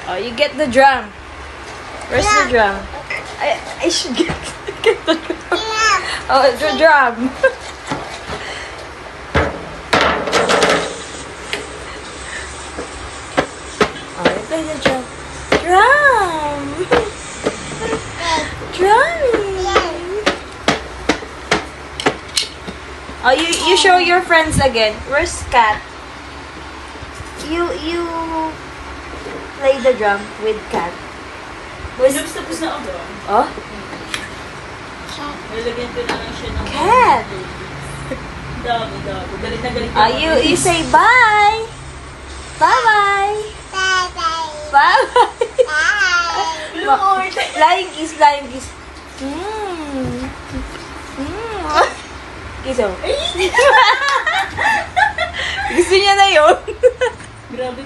Oh, you get the drum. Where's the drum? I should get the drum. Oh, it's the drum. Oh, you play the drum. Drum! Drum! Oh, you show your friends again. Where's Kat? You play the drum with Kat. Tapos na ako. Oh? Nalagyan ko na lang siya ng... Kat! Dami. Galit na galit. You say bye! Bye-bye! Bye-bye! Lord! Flying kiss. Kiss oh. Gusto niya na yun. Grabe